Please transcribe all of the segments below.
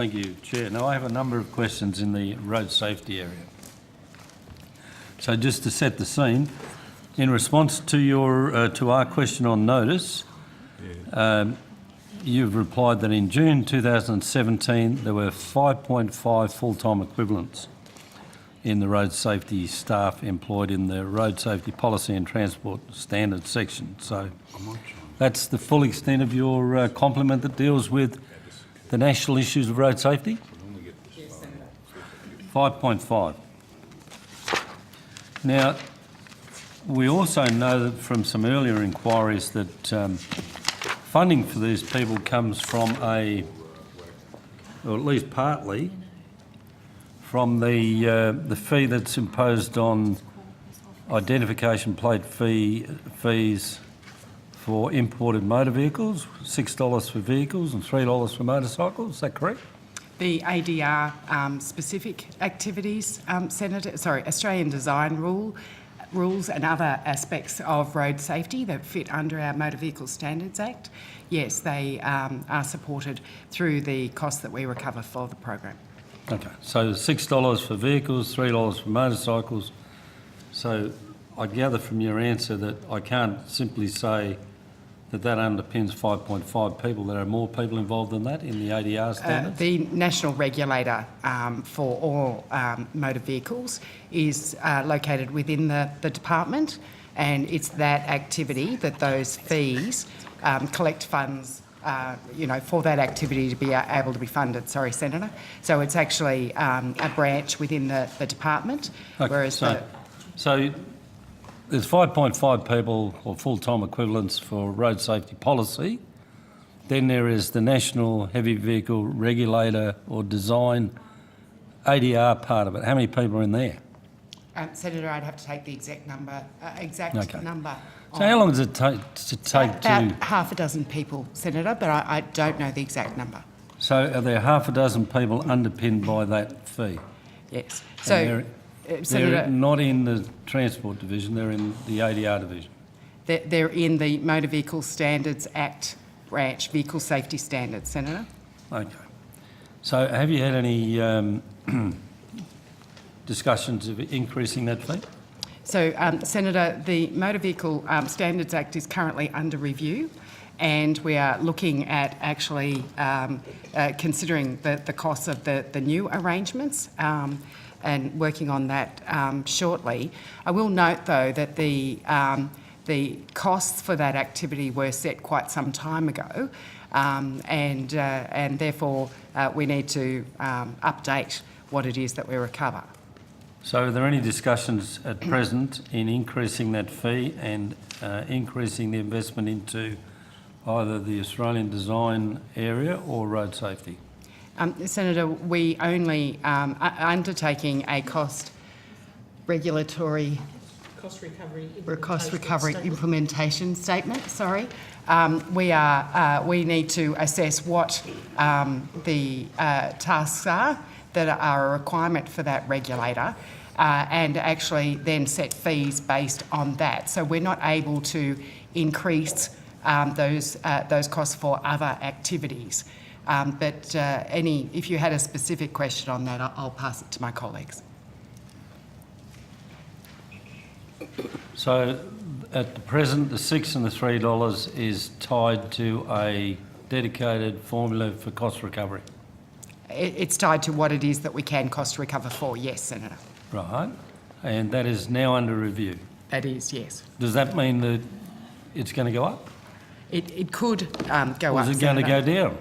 Thank you, Chair. Now, I have a number of questions in the road safety area. So just to set the scene, in response to our question on notice, you've replied that in June 2017 there were 5.5 full-time equivalents in the road safety staff employed in the road safety policy and transport standards section. So that's the full extent of your compliment that deals with the national issues of road safety? 5.5. Now, we also know that from some earlier inquiries that funding for these people comes from or at least partly, from the fee that's imposed on identification plate fees for imported motor vehicles, $6 for vehicles and $3 for motorcycles. Is that correct? The ADR specific activities, Australian design rules and other aspects of road safety that fit under our Motor Vehicle Standards Act, yes, they are supported through the costs that we recover for the program. Okay, so $6 for vehicles, $3 for motorcycles. So I gather from your answer that I can't simply say that underpins 5.5 people. There are more people involved than that in the ADR standards? The national regulator for all motor vehicles is located within the department, and it's that activity that those fees collect funds for that activity to be able to be funded. Sorry, Senator. So it's actually a branch within the department, okay, whereas so there's 5.5 people or full-time equivalents for road safety policy. Then there is the National Heavy Vehicle Regulator or Design ADR part of it. How many people are in there? Senator, I'd have to take the exact number. Number. So how long does it take about half a dozen people, Senator, but I don't know the exact number. So are there half a dozen people underpinned by that fee? Yes. So they're not in the Transport Division, they're in the ADR Division? They're in the Motor Vehicle Standards Act branch, Vehicle Safety Standards, Senator. Okay. So have you had any discussions of increasing that fee? So, Senator, the Motor Vehicle Standards Act is currently under review, and we are looking at actually considering the costs of the new arrangements and working on that shortly. I will note, though, that the costs for that activity were set quite some time ago, and therefore we need to update what it is that we recover. So are there any discussions at present in increasing that fee and increasing the investment into either the Australian design area or road safety? Senator, we only are undertaking a cost recovery implementation statement. Sorry, we need to assess what the tasks are that are a requirement for that regulator, and actually then set fees based on that. So we're not able to increase those costs for other activities. But if you had a specific question on that, I'll pass it to my colleagues. So at the present, the $6 and the $3 is tied to a dedicated formula for cost recovery? It's tied to what it is that we can cost recover for, yes, Senator. Right. And that is now under review? That is, yes. Does that mean that it's going to go up? It could go up, or is it going to go down?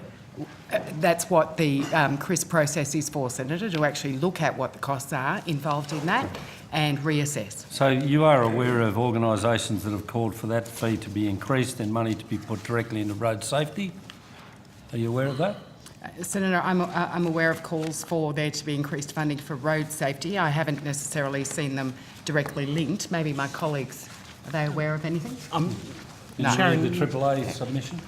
That's what the CRIS process is for, Senator, to actually look at what the costs are involved in that and reassess. So you are aware of organisations that have called for that fee to be increased and money to be put directly into road safety? Are you aware of that? Senator, I'm aware of calls for there to be increased funding for road safety. I haven't necessarily seen them directly linked. Maybe my colleagues, are they aware of anything? Did you read the AAA submission?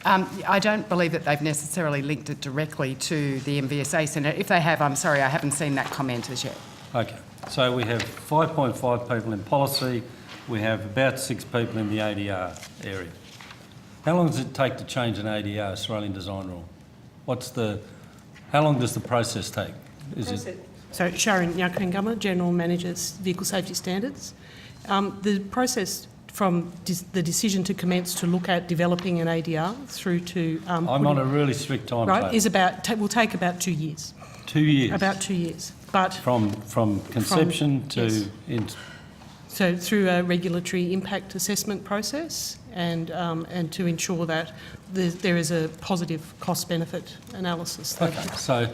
I don't believe that they've necessarily linked it directly to the MVSA, Senator. If they have, I'm sorry, I haven't seen that comment as yet. Okay, so we have 5.5 people in policy. We have about 6 people in the ADR area. How long does it take to change an ADR, Australian Design Rule? What's the How long does the process take? Is it? So Sharon Yankangama, General Manager, Vehicle Safety Standards. The process from the decision to commence to look at developing an ADR through to... I'm on a really strict timetable. Right, will take about 2 years. 2 years? About 2 years. But From conception to... yes. So through a regulatory impact assessment process and to ensure that there is a positive cost-benefit analysis. Okay, so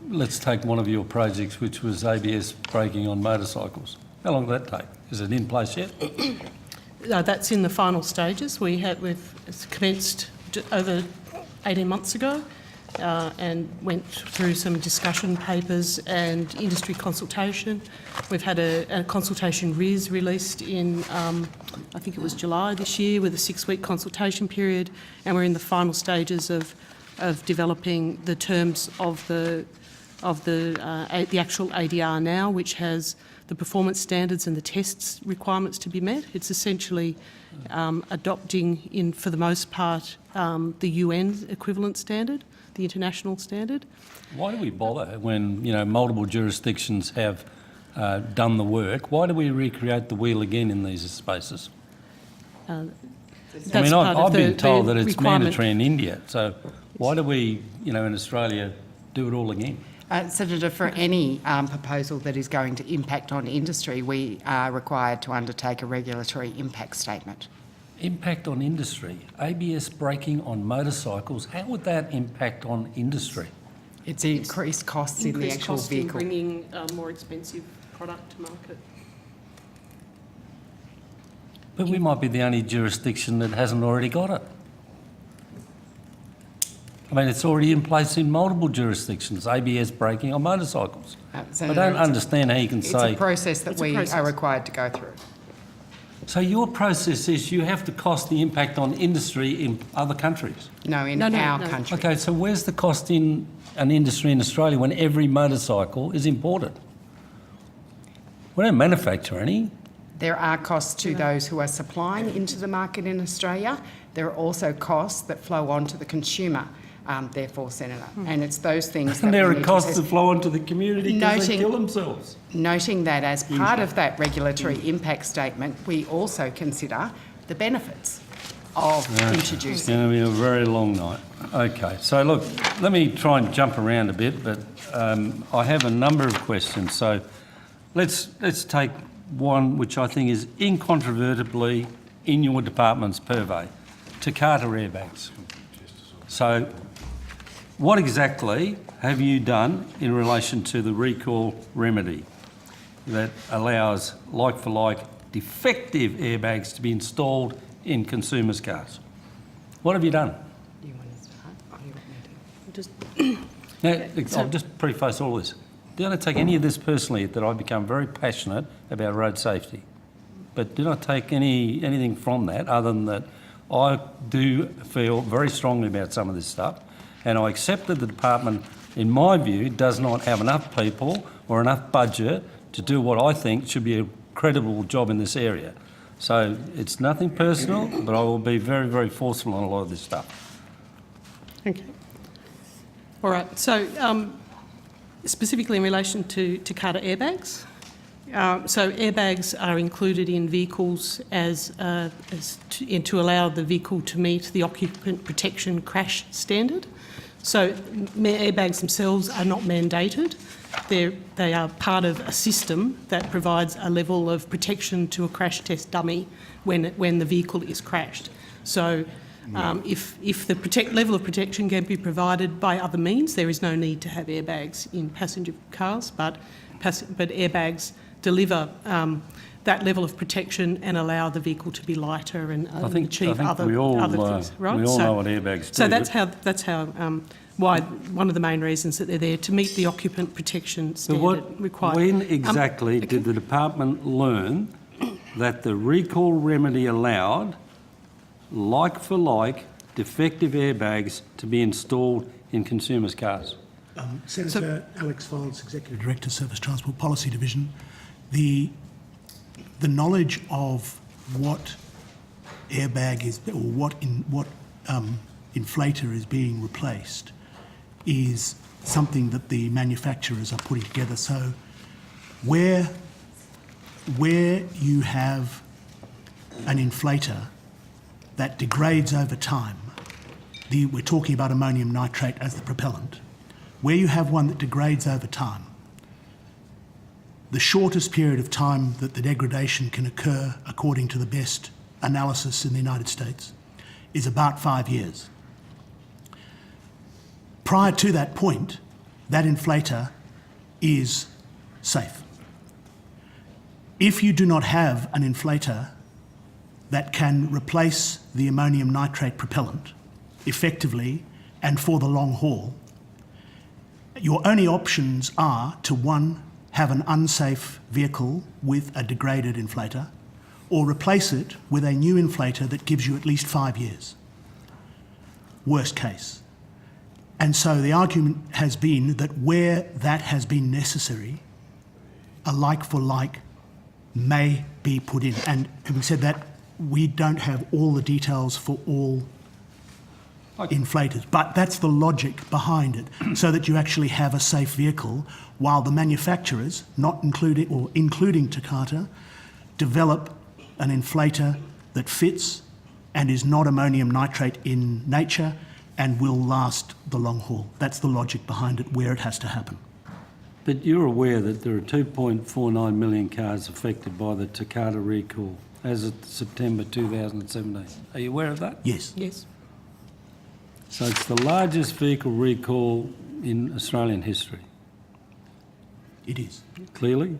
let's take one of your projects, which was ABS braking on motorcycles. How long did that take? Is it in place yet? That's in the final stages. We've commenced over 18 months ago and went through some discussion papers and industry consultation. We've had a consultation RIS released in, I think it was July this year, with a 6-week consultation period, and we're in the final stages of developing the terms of the actual ADR now, which has the performance standards and the tests requirements to be met. It's essentially adopting, for the most part, the UN equivalent standard, the international standard. Why do we bother when, multiple jurisdictions have done the work? Why do we recreate the wheel again in these spaces? I've been told that it's mandatory in India, so why do we, in Australia, do it all again? Senator, for any proposal that is going to impact on industry, we are required to undertake a regulatory impact statement. Impact on industry? ABS braking on motorcycles, how would that impact on industry? It's increased costs in the actual cost vehicle. In bringing a more expensive product to market. But we might be the only jurisdiction that hasn't already got it. It's already in place in multiple jurisdictions, ABS braking on motorcycles. I don't understand how you can say... It's a process that we are required to go through. So your process is you have to cost the impact on industry in other countries? No, in our country. Okay, so where's the cost in an industry in Australia when every motorcycle is imported? We don't manufacture any. There are costs to those who are supplying into the market in Australia. There are also costs that flow on to the consumer. Therefore, Senator. And it's those things and that there are costs that flow onto the community because they kill themselves. Noting that as part of that regulatory impact statement, we also consider the benefits of introducing. It's going to be a very long night. Okay, so look, let me try and jump around a bit, but I have a number of questions. So let's take one which I think is incontrovertibly in your department's purvey, Takata airbags. So what exactly have you done in relation to the recall remedy that allows like-for-like defective airbags to be installed in consumers' cars? What have you done? Do you want to start? Or do you want me to? Now, I'll just preface all this. Do not take any of this personally, that I've become very passionate about road safety. But do not take anything from that other than that I do feel very strongly about some of this stuff, and I accept that the department, in my view, does not have enough people or enough budget to do what I think should be a credible job in this area. So it's nothing personal, but I will be very, very forceful on a lot of this stuff. Okay. All right. So specifically in relation to Takata airbags, so airbags are included in vehicles to allow the vehicle to meet the occupant protection crash standard. So airbags themselves are not mandated. They are part of a system that provides a level of protection to a crash test dummy when the vehicle is crashed. So if the level of protection can be provided by other means, there is no need to have airbags in passenger cars, but airbags deliver that level of protection and allow the vehicle to be lighter and achieve other things. Right? We all know what airbags do. So that's how why one of the main reasons that they're there to meet the occupant protection standard required. When exactly did the department learn that the recall remedy allowed like-for-like defective airbags to be installed in consumers' cars? Senator Alex Vance, Executive Director, Surface Transport Policy Division. The knowledge of what airbag is or what inflator is being replaced is something that the manufacturers are putting together. So where you have an inflator that degrades over time, we're talking about ammonium nitrate as the propellant, where you have one that degrades over time, the shortest period of time that the degradation can occur, according to the best analysis in the United States, is about 5 years. Prior to that point, that inflator is safe. If you do not have an inflator that can replace the ammonium nitrate propellant effectively and for the long haul, your only options are to, one, have an unsafe vehicle with a degraded inflator, or replace it with a new inflator that gives you at least 5 years. Worst case. And so the argument has been that where that has been necessary, a like-for-like may be put in. And having said that, we don't have all the details for all inflators, but that's the logic behind it, so that you actually have a safe vehicle while the manufacturers, not including or including Takata, develop an inflator that fits and is not ammonium nitrate in nature and will last the long haul. That's the logic behind it, where it has to happen. But you're aware that there are 2.49 million cars affected by the Takata recall as of September 2017. Are you aware of that? Yes. Yes. So it's the largest vehicle recall in Australian history, It is. clearly.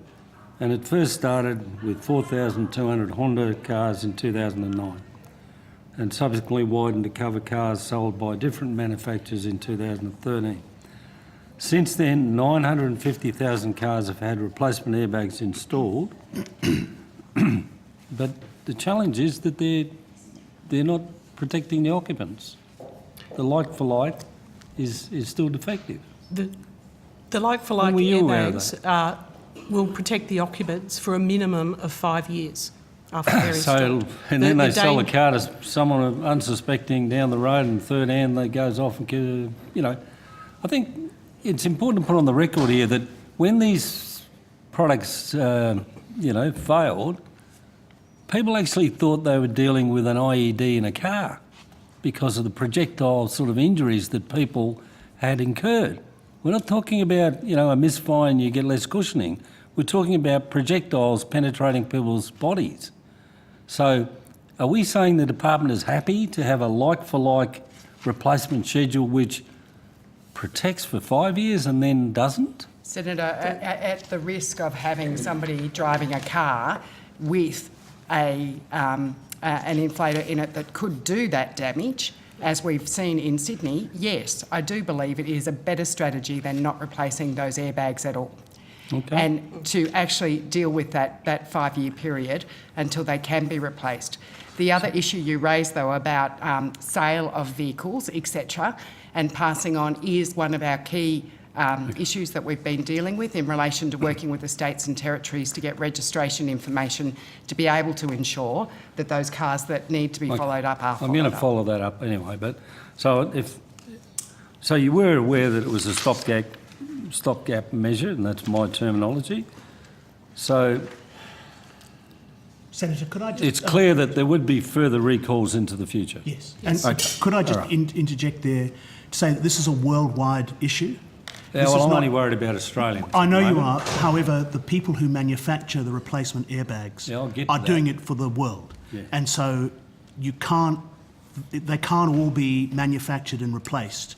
And it first started with 4,200 Honda cars in 2009 and subsequently widened to cover cars sold by different manufacturers in 2013. Since then, 950,000 cars have had replacement airbags installed, but the challenge is that they're not protecting the occupants. The like-for-like is still defective. The like-for-like Were you aware of airbags will protect the occupants for a minimum of 5 years after they're installed. And then they sell the danger- car to someone unsuspecting down the road, and third hand they goes off and, I think it's important to put on the record here that when these products, failed, people actually thought they were dealing with an IED in a car because of the projectile sort of injuries that people had incurred. We're not talking about, a misfire and you get less cushioning. We're talking about projectiles penetrating people's bodies. So are we saying the department is happy to have a like-for-like replacement schedule which protects for 5 years and then doesn't? Senator, at the risk of having somebody driving a car with an inflator in it that could do that damage, as we've seen in Sydney, yes, I do believe it is a better strategy than not replacing those airbags at all. Okay. And to actually deal with that 5-year period until they can be replaced. The other issue you raised, though, about sale of vehicles, etc., and passing on is one of our key issues that we've been dealing with in relation to working with the states and territories to get registration information to be able to ensure that those cars that need to be followed up are followed up. I'm going to follow that up anyway. But so you were aware that it was a stopgap measure, and that's my terminology. So Senator, could I just... it's clear that there would be further recalls into the future. Yes. And could I just interject there to say that this is a worldwide issue? Yeah, well, I'm only worried about Australia. I know you are. However, the people who manufacture the replacement airbags are doing it for the world. Yeah. And so they can't all be manufactured and replaced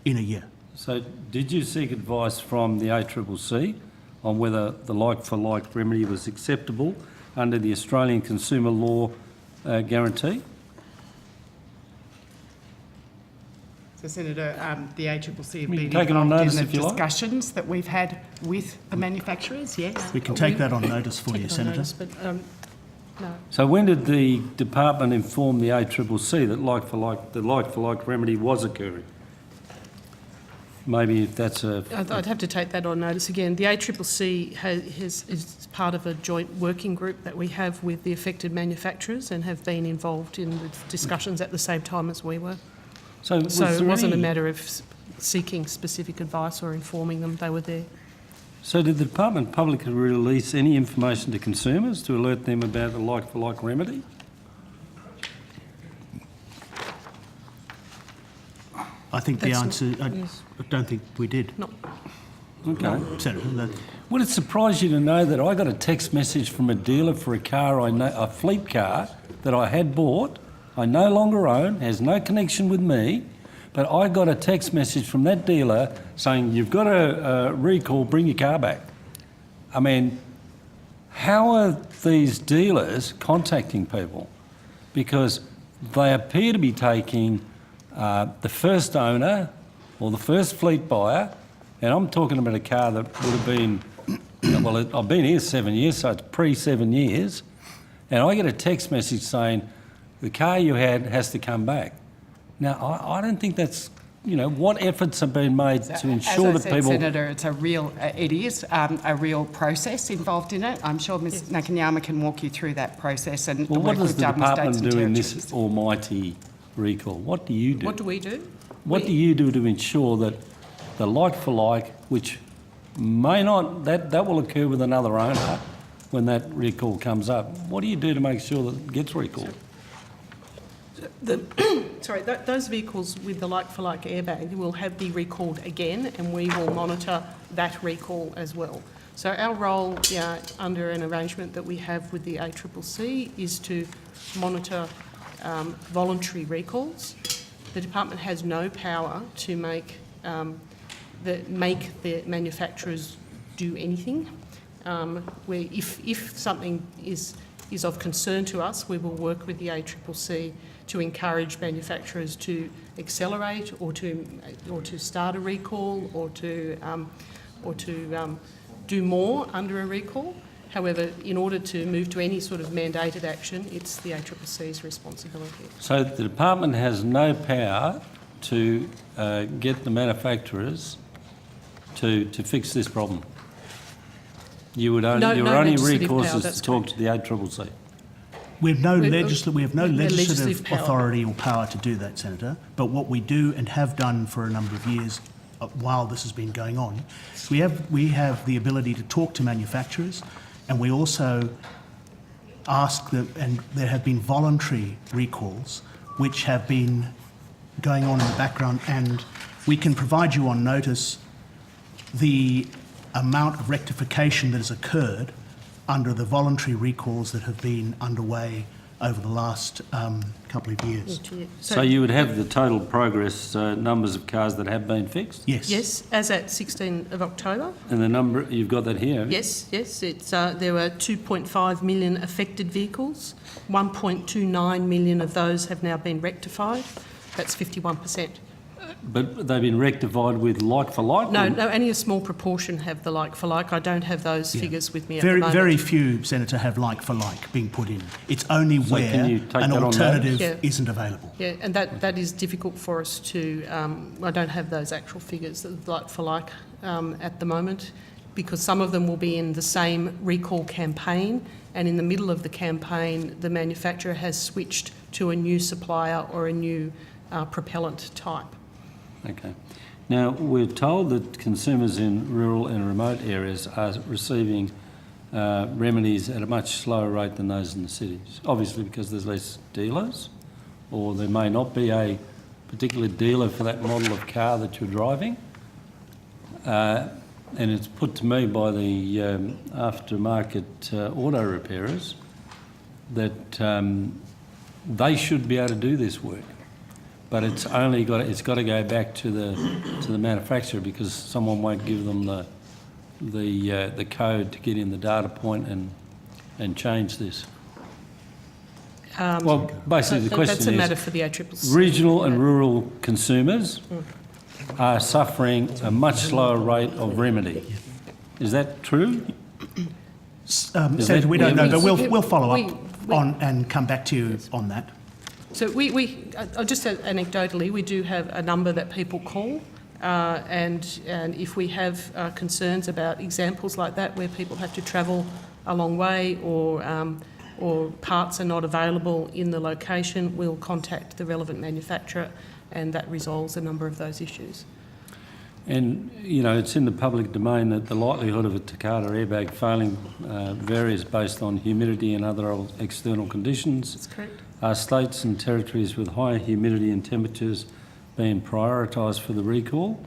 in a year. So did you seek advice from the ACCC on whether the like-for-like remedy was acceptable under the Australian Consumer Law Guarantee? So, Senator, the ACCC have been take it on involved notice in if the you like. discussions that we've had with the manufacturers, yes. We can take that on notice for you, Senator. No. So when did the department inform the ACCC that the like-for-like remedy was occurring? Maybe if that's a... I'd have to take that on notice again. The ACCC is part of a joint working group that we have with the affected manufacturers and have been involved in the discussions at the same time as we were. So was So it there wasn't a any- matter of seeking specific advice or informing them, they were there. So did the Department publicly release any information to consumers to alert them about the like-for-like remedy? I think the That's- answer, I yes. don't think we did. No. Okay. Senator, that, Would it surprise you to know that I got a text message from a dealer for a car, a fleet car that I had bought, I no longer own, has no connection with me, but I got a text message from that dealer saying, you've got a recall, bring your car back. I mean, how are these dealers contacting people? Because they appear to be taking the first owner or the first fleet buyer, and I'm talking about a car that would have been, well, I've been here 7 years, so it's pre-7 years, and I get a text message saying, the car you had has to come back. Now, I don't think that's, what efforts have been made to ensure As that I said, people... Senator, it is a real process involved in it. I'm sure Ms Nakanyama can walk you through that process and Well, the what work does we've the done with states department and do in territories. this almighty recall? What do you do? What do we do? What do you do to ensure that the like-for-like, which may not, that will occur with another owner when that recall comes up, what do you do to make sure that it gets recalled? Those vehicles with the like-for-like airbag will be recalled again, and we will monitor that recall as well. So our role under an arrangement that we have with the ACCC is to monitor voluntary recalls. The department has no power to make the manufacturers do anything. Where if something is of concern to us, we will work with the ACCC to encourage manufacturers to accelerate or to start a recall or to do more under a recall. However, in order to move to any sort of mandated action, it's the ACCC's responsibility. So the department has no power to get the manufacturers to fix this problem? You would only, No your only legislative recourse power, is that's to talk correct. to the ACCC. we have no We- legislative legislative power. authority or power to do that, Senator. But what we do and have done for a number of years while this has been going on, we have the ability to talk to manufacturers, and we also ask them, and there have been voluntary recalls which have been going on in the background, and we can provide you on notice the amount of rectification that has occurred under the voluntary recalls that have been underway over the last couple of years. So you would have the total progress numbers of cars that have been fixed? Yes. Yes, as at 16th of October. And the number, you've got that here? Yes, it's there were 2.5 million affected vehicles. 1.29 million of those have now been rectified. That's 51%. But they've been rectified with like-for-like? No, or- only a small proportion have the like-for-like. I don't have those figures with me at Very, the moment. very few, Senator, have like for like being put in. It's only So where can you take an that on notice? alternative Yeah. isn't available. Yeah, and that is difficult for us to. I don't have those actual figures of like-for-like at the moment, because some of them will be in the same recall campaign, and in the middle of the campaign, the manufacturer has switched to a new supplier or a new propellant type. Okay. Now, we're told that consumers in rural and remote areas are receiving remedies at a much slower rate than those in the cities, obviously because there's less dealers, or there may not be a particular dealer for that model of car that you're driving. And it's put to me by the aftermarket auto repairers that they should be able to do this work. But it's got to go back to the manufacturer, because someone won't give them the code to get in the data point and change this. Well, basically the That's question a matter is, for the ACCC. regional and rural consumers are suffering a much slower rate of remedy. Is that true? Senator, we don't know, but we'll follow we- up on and come back to you on that. So I'll just say anecdotally, we do have a number that people call, and if we have concerns about examples like that where people have to travel a long way or parts are not available in the location, we'll contact the relevant manufacturer and that resolves a number of those issues. And, you know, it's in the public domain that the likelihood of a Takata airbag failing varies based on humidity and other external conditions. That's correct. Are states and territories with higher humidity and temperatures being prioritised for the recall?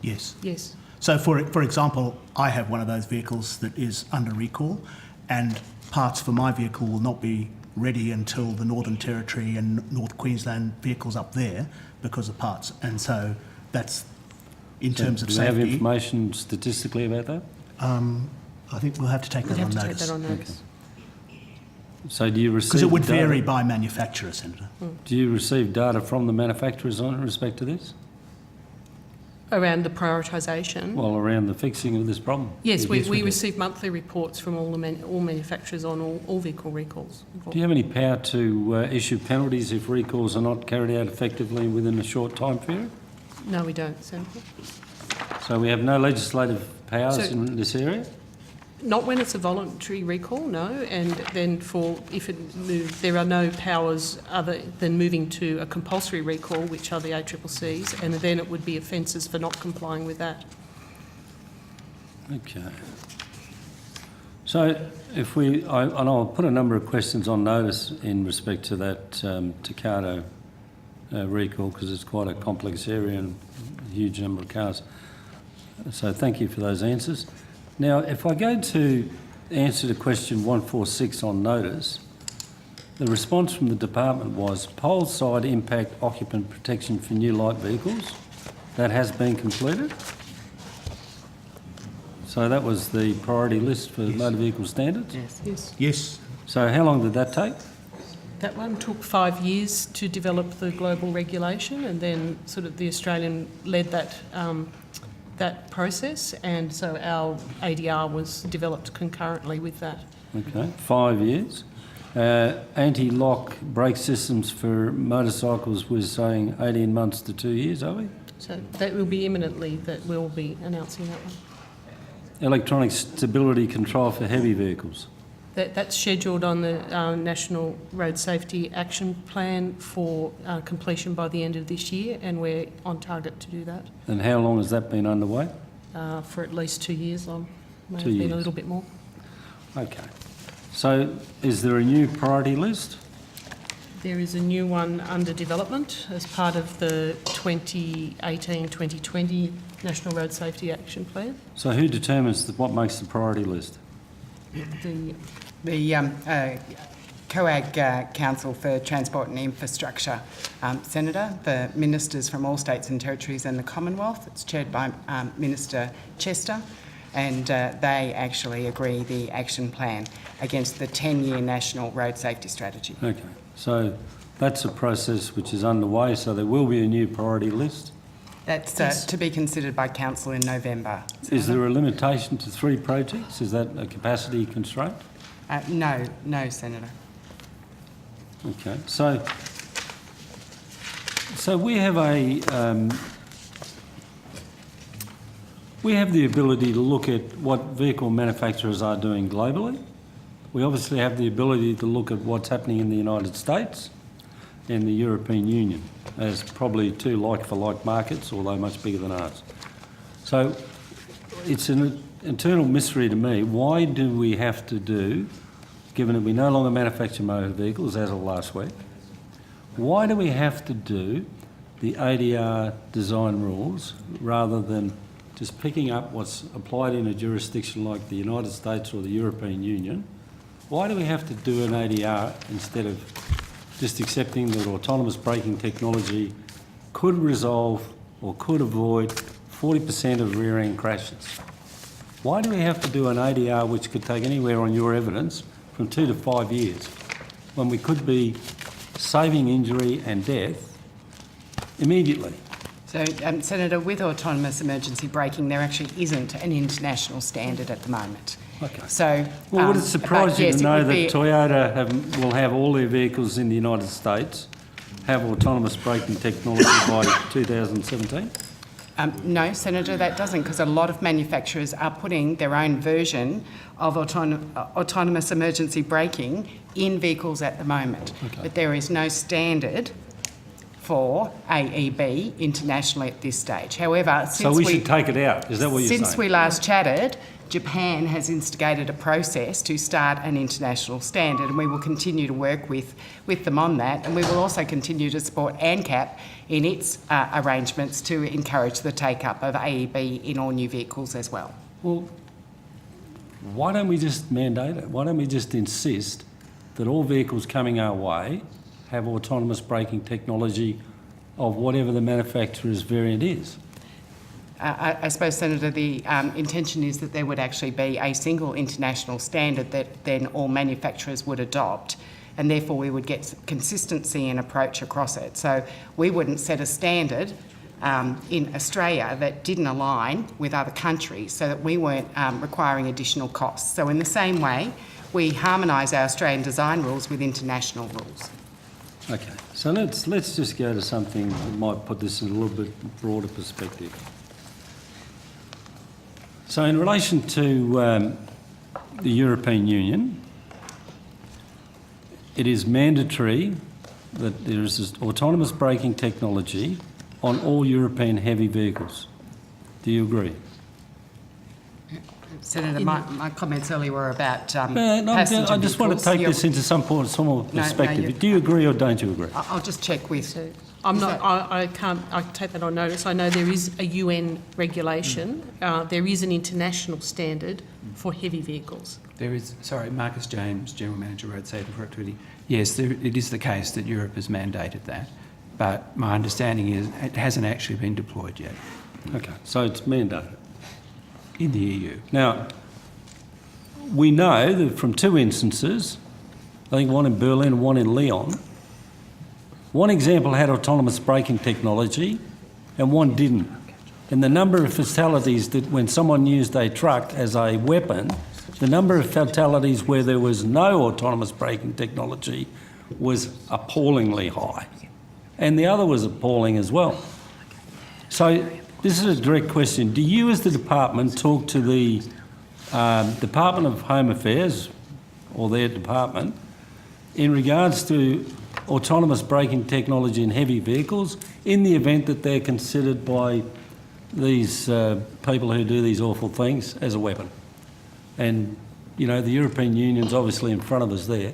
Yes. Yes. So, for example, I have one of those vehicles that is under recall, and parts for my vehicle will not be ready until the Northern Territory and North Queensland vehicles up there because of parts. And so that's in terms of Do we have safety. information statistically about that? I think we'll have to take We'd that have on to take notice. that on notice. So do you receive Because it would data- vary by manufacturer, Senator. Do you receive data from the manufacturers in respect to this? Around the prioritisation. Well, around the fixing of this problem? Yes, we do. receive monthly reports from all manufacturers on all vehicle recalls. Do you have any power to issue penalties if recalls are not carried out effectively within a short time period? No, we don't, Senator. So we have no legislative powers So- in this area? Not when it's a voluntary recall, no. And then if it moves, there are no powers other than moving to a compulsory recall, which are the ACCC's, and then it would be offences for not complying with that. Okay. So if and I'll put a number of questions on notice in respect to that Takata recall, because it's quite a complex area and a huge number of cars. So thank you for those answers. Now, if I go to answer to question 146 on notice, the response from the department was pole side impact occupant protection for new light vehicles. That has been completed. So that was the priority list for motor vehicle standards. Yes. Yes. So how long did that take? That one took 5 years to develop the global regulation, and then sort of the Australian led that process, and so our ADR was developed concurrently with that. Okay, 5 years. Anti-lock brake systems for motorcycles, we're saying 18 months to 2 years, are we? So that will be imminently that we'll be announcing that one. Electronic stability control for heavy vehicles. That's scheduled on the National Road Safety Action Plan for completion by the end of this year, and we're on target to do that And how long has that been underway? for at least 2 years. May 2 have been years. a little bit more. Okay. So is there a new priority list? There is a new one under development as part of the 2018-2020 National Road Safety Action Plan. So who determines what makes the priority list? The The COAG Council for Transport and Infrastructure, Senator, the ministers from all states and territories and the Commonwealth. It's chaired by Minister Chester, and they actually agree the action plan against the 10-year National Road Safety Strategy. Okay. So that's a process which is underway, so there will be a new priority list. That's Yes. to be considered by Council in November. Is there a limitation to 3 projects? Is that a capacity constraint? No, Senator. Okay, so we have we have the ability to look at what vehicle manufacturers are doing globally. We obviously have the ability to look at what's happening in the United States and the European Union as probably 2 like-for-like markets, although much bigger than ours. So it's an internal mystery to me. Why do we have to do, given that we no longer manufacture motor vehicles as of last week, why do we have to do the ADR design rules rather than just picking up what's applied in a jurisdiction like the United States or the European Union? Why do we have to do an ADR instead of just accepting that autonomous braking technology could resolve or could avoid 40% of rear-end crashes? Why do we have to do an ADR which could take anywhere on your evidence from 2 to 5 years when we could be saving injury and death immediately? So, Senator, with autonomous emergency braking, there actually isn't an international standard at the moment. Okay. So, Well, would it surprise but you yes, to it know would that be- Toyota will have all their vehicles in the United States have autonomous braking technology by 2017? No, Senator, that doesn't, because a lot of manufacturers are putting their own version of autonomous emergency braking in vehicles at the moment. Okay. But there is no standard for AEB internationally at this stage. However, So we should take it out, is that what you're saying? since we last chatted, Japan has instigated a process to start an international standard, and we will continue to work with them on that, and we will also continue to support ANCAP in its arrangements to encourage the take-up of AEB in all new vehicles as well. Well, why don't we just mandate it? Why don't we just insist that all vehicles coming our way have autonomous braking technology of whatever the manufacturer's variant is? I suppose, Senator, the intention is that there would actually be a single international standard that then all manufacturers would adopt, and therefore we would get consistency in approach across it. So we wouldn't set a standard in Australia that didn't align with other countries, so that we weren't requiring additional costs. So in the same way, we harmonise our Australian design rules with international rules. Okay, so let's just go to something that might put this in a little bit broader perspective. So in relation to the European Union, it is mandatory that there is this autonomous braking technology on all European heavy vehicles. Do you agree? Senator, my comments earlier were about I passenger just want to vehicles. take You're- this into some more perspective. you- Do you agree or don't you agree? I'll just check with... So I take that on notice. I know there is a UN regulation. There is an international standard for heavy vehicles. There is, sorry, Marcus James, General Manager, Road Safety and Productivity. Yes, it is the case that Europe has mandated that, but my understanding is it hasn't actually been deployed yet Okay, so it's mandated. in the EU. Now, we know that from two instances, I think one in Berlin and one in Lyon, one example had autonomous braking technology and one didn't. And the number of fatalities that when someone used a truck as a weapon, the number of fatalities where there was no autonomous braking technology was appallingly high. And the other was appalling as well. So this is a direct question. Do you as the department talk to the Department of Home Affairs or their department in regards to autonomous braking technology in heavy vehicles in the event that they're considered by these people who do these awful things as a weapon? And, you know, the European Union's obviously in front of us there.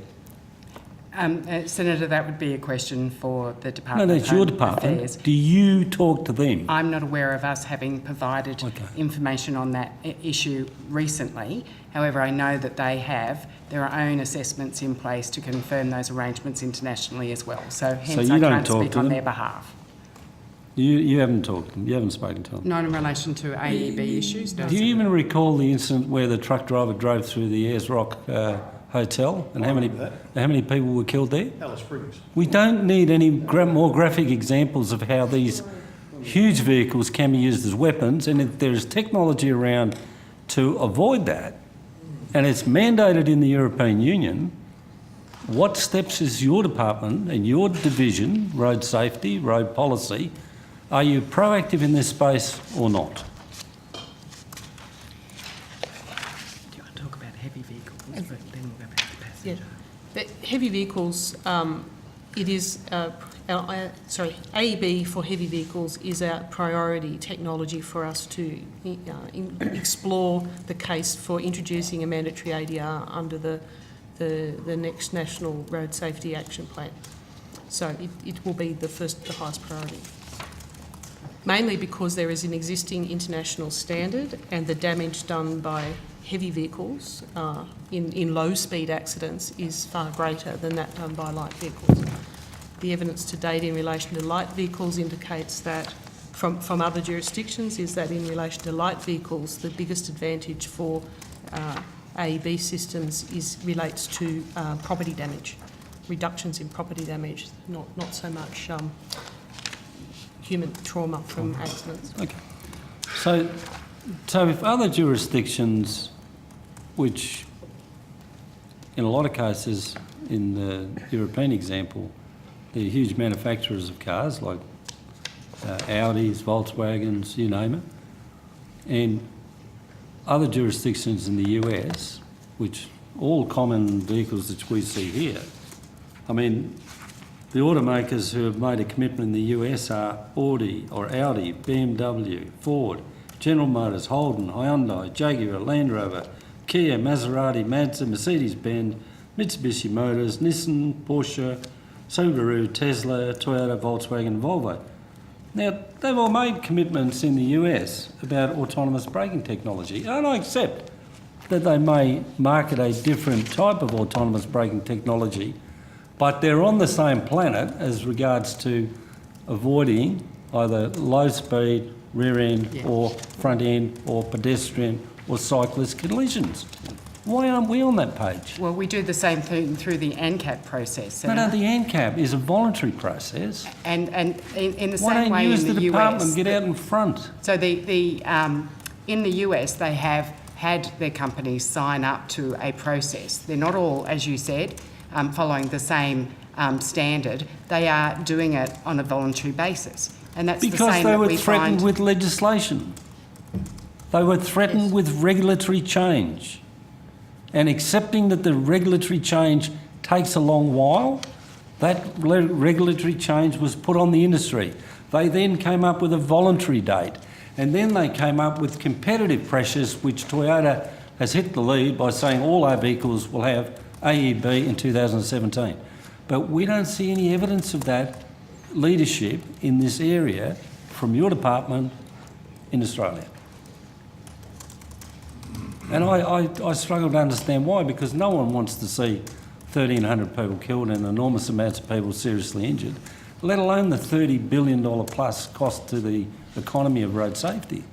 Senator, that would be a question for the No, Department that's of your Home department. Affairs. Do you talk to them? I'm not aware of us having provided Okay. information on that issue recently. However, I know that they have their own assessments in place to confirm those arrangements internationally as well. So hence you I don't can't talk speak to on them? their behalf. You haven't talked to them, you haven't spoken to them. Not in relation to AEB issues, no. Do you even recall the incident where the truck driver drove through the Ayers Rock Hotel and how many people were killed there? Alice Springs. We don't need any more graphic examples of how these huge vehicles can be used as weapons, and if there is technology around to avoid that, and it's mandated in the European Union, what steps is your department and your division, road safety, road policy, are you proactive in this space or not? Do you want to talk about heavy vehicles, but then we'll go back to passenger? The heavy vehicles, it is, AEB for heavy vehicles is our priority technology for us to explore the case for introducing a mandatory ADR under the next National Road Safety Action Plan. So it will be the highest priority. Mainly because there is an existing international standard and the damage done by heavy vehicles in low-speed accidents is far greater than that done by light vehicles. The evidence to date in relation to light vehicles indicates that from other jurisdictions is that in relation to light vehicles, the biggest advantage for AEB systems relates to property damage, reductions in property damage, not so much human trauma from accidents. Okay. So if other jurisdictions, which in a lot of cases, in the European example, they're huge manufacturers of cars like Audis, Volkswagens, you name it, and other jurisdictions in the US, which all common vehicles that we see here, I mean, The automakers who have made a commitment in the US are Audi, BMW, Ford, General Motors, Holden, Hyundai, Jaguar, Land Rover, Kia, Maserati, Mazda, Mercedes-Benz, Mitsubishi Motors, Nissan, Porsche, Subaru, Tesla, Toyota, Volkswagen and Volvo. Now, they've all made commitments in the US about autonomous braking technology, and I accept that they may market a different type of autonomous braking technology, but they're on the same planet as regards to avoiding either low speed, rear end or front end or pedestrian or cyclist collisions. Why aren't we on that page? Well, we do the same thing through the ANCAP process, Senator. No, the ANCAP is a voluntary process. And in the Why same don't way you in as the the US... department get out in front? So in the US, they have had their companies sign up to a process. They're not all, as you said, following the same standard. They are doing it on a voluntary basis. And that's the Because same they that were we threatened find... with legislation. They were threatened with regulatory change. And accepting that the regulatory change takes a long while, that regulatory change was put on the industry. They then came up with a voluntary date. And then they came up with competitive pressures, which Toyota has hit the lead by saying all our vehicles will have AEB in 2017. But we don't see any evidence of that leadership in this area from your department in Australia. And I struggle to understand why, because no one wants to see 1,300 people killed and enormous amounts of people seriously injured, let alone the $30 billion plus cost to the economy of road safety.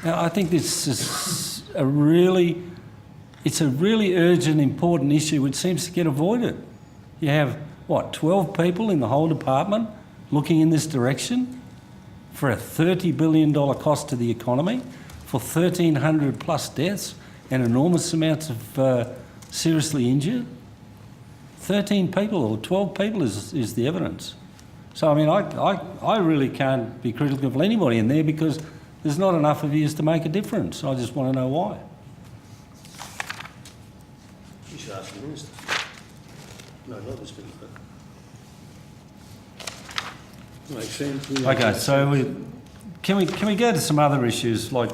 Now, I think this is a really urgent, important issue which seems to get avoided. You have, 12 people in the whole department looking in this direction for a $30 billion cost to the economy, for 1,300 plus deaths and enormous amounts of seriously injured. 13 people or 12 people is the evidence. So, I mean, I really can't be critical of anybody in there because there's not enough of yous to make a difference. I just want to know why. You should ask the Minister. No, not this Minister. Makes sense. Okay, so can we go to some other issues like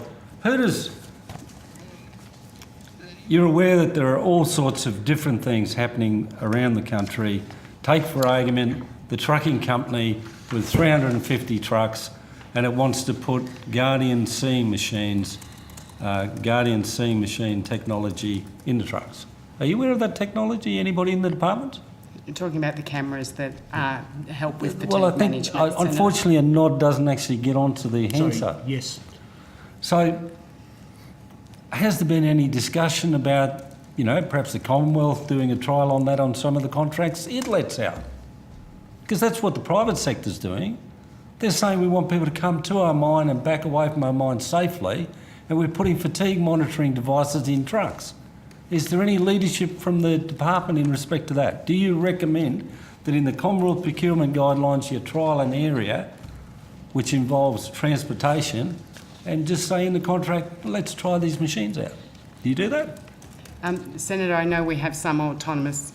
you're aware that there are all sorts of different things happening around the country. Take for argument the trucking company with 350 trucks and it wants to put Guardian seeing machine technology in the trucks. Are you aware of that technology? Anybody in the department? You're talking about the cameras that help with fatigue Well, I think, management, Senator. unfortunately, a nod doesn't actually get onto the handset. Yes. So, has there been any discussion about, perhaps the Commonwealth doing a trial on that on some of the contracts it lets out? Because that's what the private sector's doing. They're saying we want people to come to our mine and back away from our mine safely, and we're putting fatigue monitoring devices in trucks. Is there any leadership from the department in respect to that? Do you recommend that in the Commonwealth procurement guidelines you trial an area which involves transportation and just say in the contract, let's try these machines out? Do you do that? Senator, I know we have some autonomous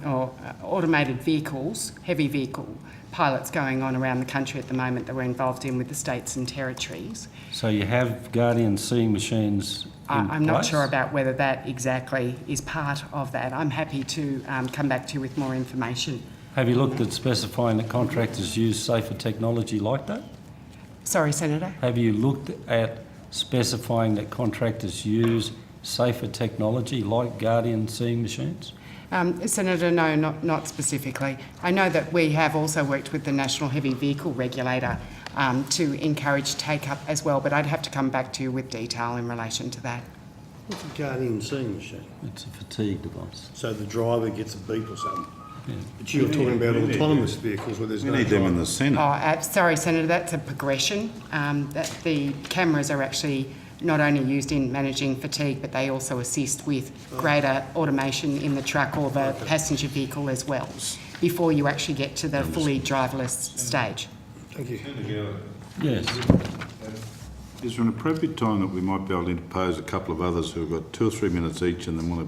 or automated vehicles, heavy vehicle pilots going on around the country at the moment that we're involved in with the states and territories. So you have Guardian seeing machines in I'm not place? sure about whether that exactly is part of that. I'm happy to come back to you with more information. Have you looked at specifying that contractors use safer technology like that? Sorry, Senator? Have you looked at specifying that contractors use safer technology like Guardian seeing machines? Senator, no, not specifically. I know that we have also worked with the National Heavy Vehicle Regulator to encourage take-up as well, but I'd have to come back to you with detail in relation to that. What's a Guardian seeing machine? It's a fatigue device. So the driver gets a beep or something. Yeah. But you're talking about autonomous vehicles where there's We no need them in driver. the Senate. Sorry, Senator, that's a progression. That the cameras are actually not only used in managing fatigue, but they also assist with greater automation in the truck or the passenger vehicle as well, before you actually get to the fully driverless stage. Thank you. Yes. Is there an appropriate time that we might be able to interpose a couple of others who have got 2 or 3 minutes each and then want to